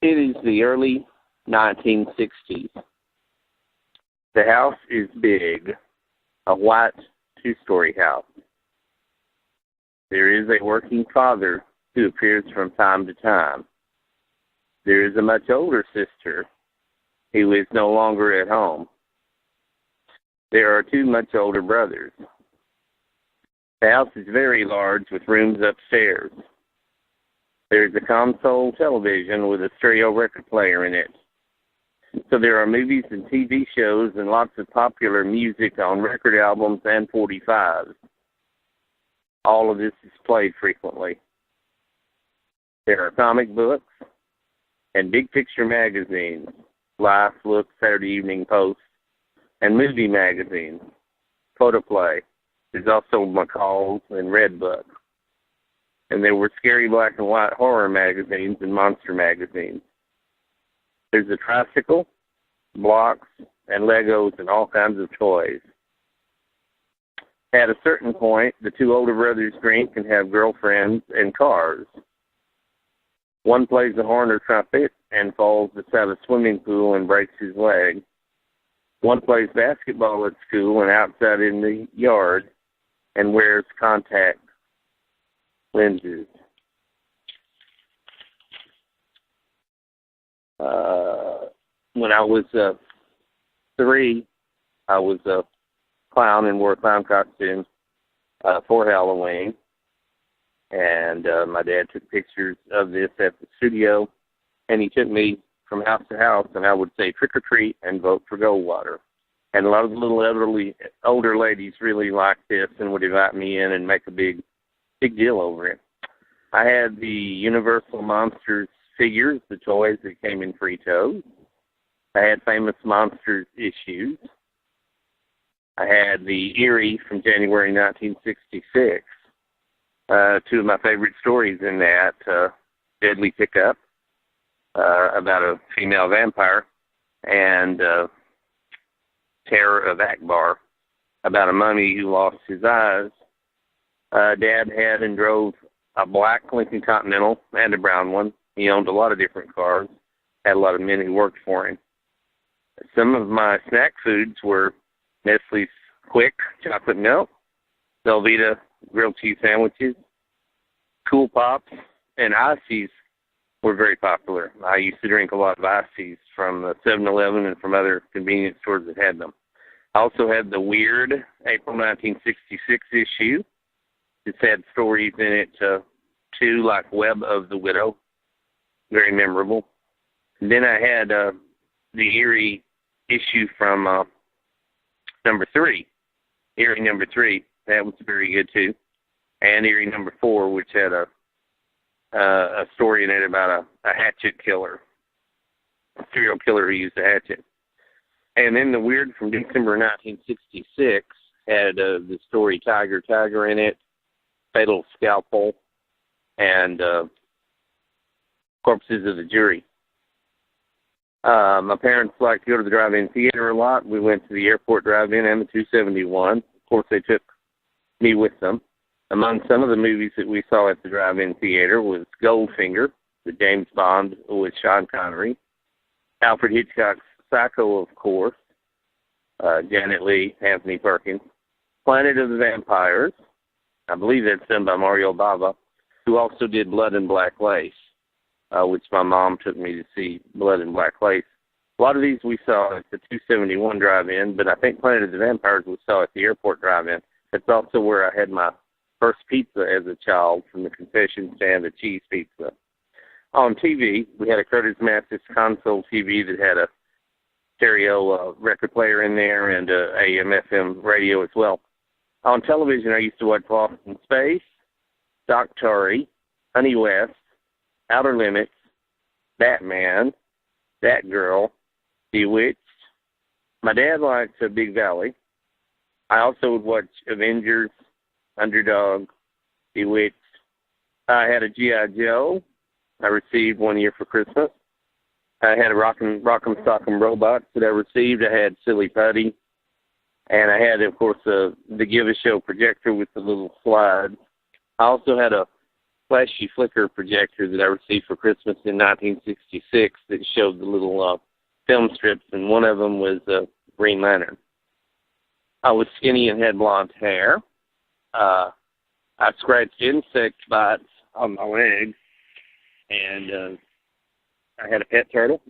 It is the early 1960s. The house is big, a white two-story house. There is a working father who appears from time to time. There is a much older sister who is no longer at home. There are two much older brothers. The house is very large with rooms upstairs. There is a console television with a stereo record player in it. So there are movies and TV shows and lots of popular music on record albums and 45s. All of this is played frequently. There are comic books and big picture magazines, Life, Look, Saturday Evening Post, and movie magazines, Photoplay. There's also McCall's and Redbook. And there were scary black and white horror magazines and monster magazines. There's a tricycle, blocks, and Legos and all kinds of toys. At a certain point, the two older brothers drink and have girlfriends and cars. One plays the horn or trumpet and falls beside a swimming pool and breaks his leg. One plays basketball at school and outside in the yard and wears contact lenses. When I was 3, I was a clown and wore a clown costume for Halloween. And my dad took pictures of this at the studio, and he took me from house to house, and I would say trick or treat and vote for Goldwater. And a lot of the little older ladies really liked this and would invite me in and make a big deal over it. I had the Universal Monsters figures, the toys that came in free toys. I had Famous Monsters issues. I had the Eerie from January 1966. Two of my favorite stories in that, Deadly Pickup, about a female vampire, and Terror of Akbar, about a mummy who lost his eyes. Dad had and drove a black Lincoln Continental and a brown one. He owned a lot of different cars, had a lot of men who worked for him. Some of my snack foods were Nestle's Quick chocolate milk, Velveeta grilled cheese sandwiches, Cool Pops, and Ices were very popular. I used to drink a lot of Ices from 7-Eleven and from other convenience stores that had them. I also had the Weird April 1966 issue. It's had stories in it, too, like Web of the Widow, very memorable. And then I had the Eerie issue from number 3, Eerie number 3. That was very good, too. And Eerie number 4, which had a story in it about a hatchet killer, a serial killer who used a hatchet. And then the Weird from December 1966 had the story Tiger, Tiger in it, Fatal Scalpel, and Corpses of the Jury. My parents liked to go to the drive-in theater a lot. We went to the airport drive-in and the 271. Of course, they took me with them. Among some of the movies that we saw at the drive-in theater was Goldfinger, the James Bond with Sean Connery, Alfred Hitchcock's Psycho, of course, Janet Leigh, Anthony Perkins, Planet of the Vampires, I believe that's done by Mario Bava, who also did Blood and Black Lace, which my mom took me to see Blood and Black Lace. A lot of these we saw at the 271 drive-in, but I think Planet of the Vampires we saw at the airport drive-in. That's also where I had my first pizza as a child from the concession stand, a cheese pizza. On TV, we had a Curtis Mathis console TV that had a stereo record player in there and AM/FM radio as well. On television, I used to watch Lost in Space, Doc Torrey, Honey West, Outer Limits, Batman, Batgirl, Bewitched. My dad liked Big Valley. I also would watch Avengers, Underdog, Bewitched. I had a G.I. Joe I received one year for Christmas. I had a Rock'em Sock'em Robots that I received. I had Silly Putty. And I had, of course, the Give a Show projector with the little slides. I also had a flashy flicker projector that I received for Christmas in 1966 that showed the little film strips, and one of them was Green Lantern. I was skinny and had blonde hair. I scratched insect bites on my legs, and I had a pet turtle.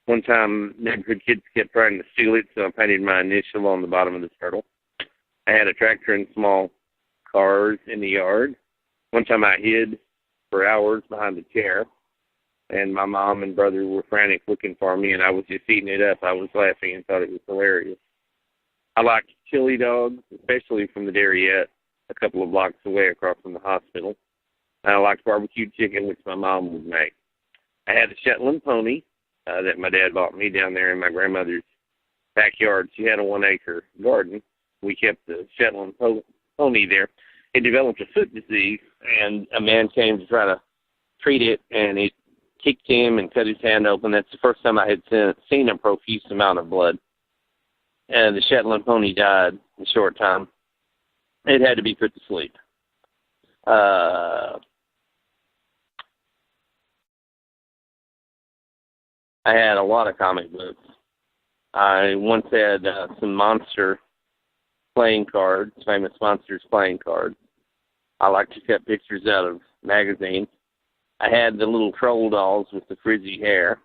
One time, neighborhood kids kept trying to steal it, so I painted my initial on the bottom of the turtle. I had a tractor and small cars in the yard. One time I hid for hours behind the chair, and my mom and brother were frantic looking for me, and I was just eating it up. I was laughing and thought it was hilarious. I liked chili dogs, especially from the Dairyette, a couple of blocks away across from the hospital. And I liked barbecued chicken, which my mom would make. I had a Shetland pony that my dad bought me down there in my grandmother's backyard. She had a 1-acre garden. We kept the Shetland pony there. It developed a foot disease, and a man came to try to treat it, and it kicked him and cut his hand open. That's the first time I had seen a profuse amount of blood. And the Shetland pony died in a short time. It had to be put to sleep. I had a lot of comic books. I once had some monster playing cards, famous monsters playing cards. I like to cut pictures out of magazines. I had the little troll dolls with the frizzy hair.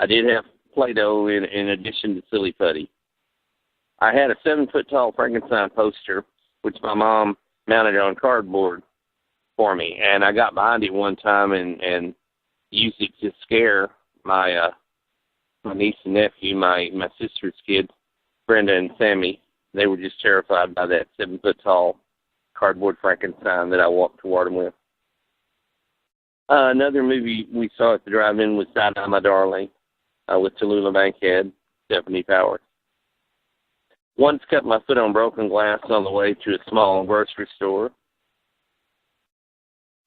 I did have Play-Doh in addition to Silly Putty. I had a 7-foot-tall Frankenstein poster, which my mom mounted on cardboard for me, and I got behind it one time and used it to scare my niece and nephew, my sister's kids, Brenda and Sammy. They were just terrified by that 7-foot-tall cardboard Frankenstein that I walked toward them with. Another movie we saw at the drive-in was Die, My Darling, with Tallulah Bankhead, Stephanie Powers. Once cut my foot on broken glass on the way to a small grocery store.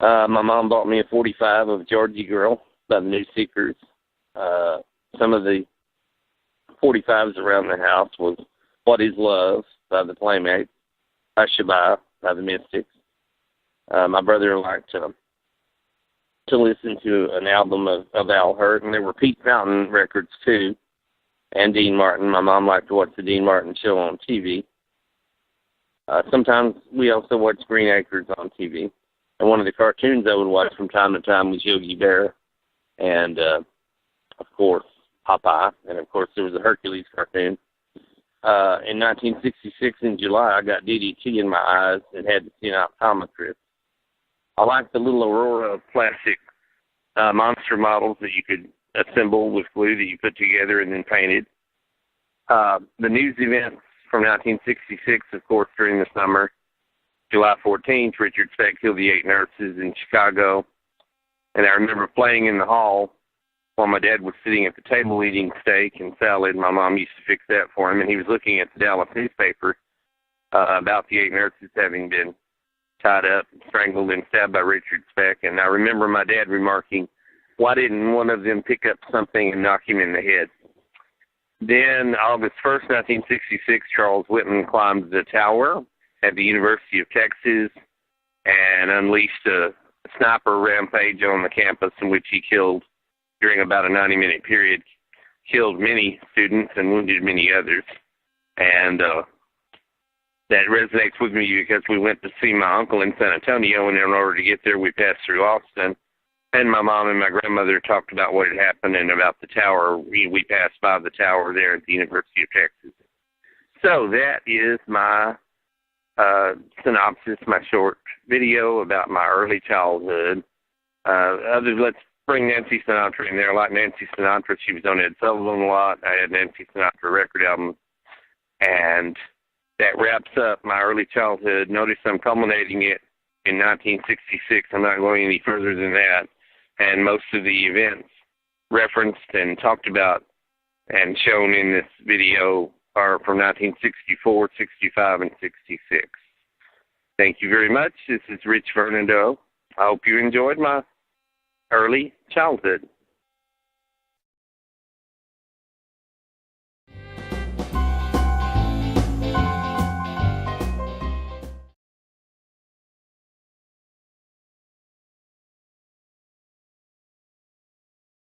My mom bought me a 45 of Georgie Girl by the New Seekers. Some of the 45s around the house was What Is Love by the Playmates, Shabbat by the Mystics. My brother liked to listen to an album of Al Hurt, and there were Pete Fountain records too, and Dean Martin. My mom liked to watch the Dean Martin show on TV. Sometimes we also watched Green Acres on TV. And one of the cartoons I would watch from time to time was Yogi Bear, and, of course, Popeye, and, of course, there was a Hercules cartoon. In 1966, in July, I got DDT in my eyes and had to see an optometrist. I liked the little Aurora plastic monster models that you could assemble with glue that you put together and then painted. The news events from 1966, of course, during the summer. July 14th, Richard Speck killed the 8 nurses in Chicago. And I remember playing in the hall while my dad was sitting at the table eating steak and salad. My mom used to fix that for him, and he was looking at the Dallas newspaper about the 8 nurses having been tied up, strangled, and stabbed by Richard Speck. And I remember my dad remarking, why didn't one of them pick up something and knock him in the head? Then, August 1st, 1966, Charles Whitman climbed the tower at the University of Texas and unleashed a sniper rampage on the campus in which he killed, during about a 90-minute period, killed many students and wounded many others. And that resonates with me because we went to see my uncle in San Antonio, and in order to get there, we passed through Austin. And my mom and my grandmother talked about what had happened and about the tower. We passed by the tower there at the University of Texas. So that is my synopsis, my short video about my early childhood. Let's bring Nancy Sinatra in there. Like Nancy Sinatra, she was on Ed Sullivan a lot. I had Nancy Sinatra record album. And that wraps up my early childhood. Notice I'm culminating it in 1966. I'm not going any further than that. And most of the events referenced and talked about and shown in this video are from 1964, 65, and 66. Thank you very much. This is Rich Vernadeau. I hope you enjoyed my early childhood.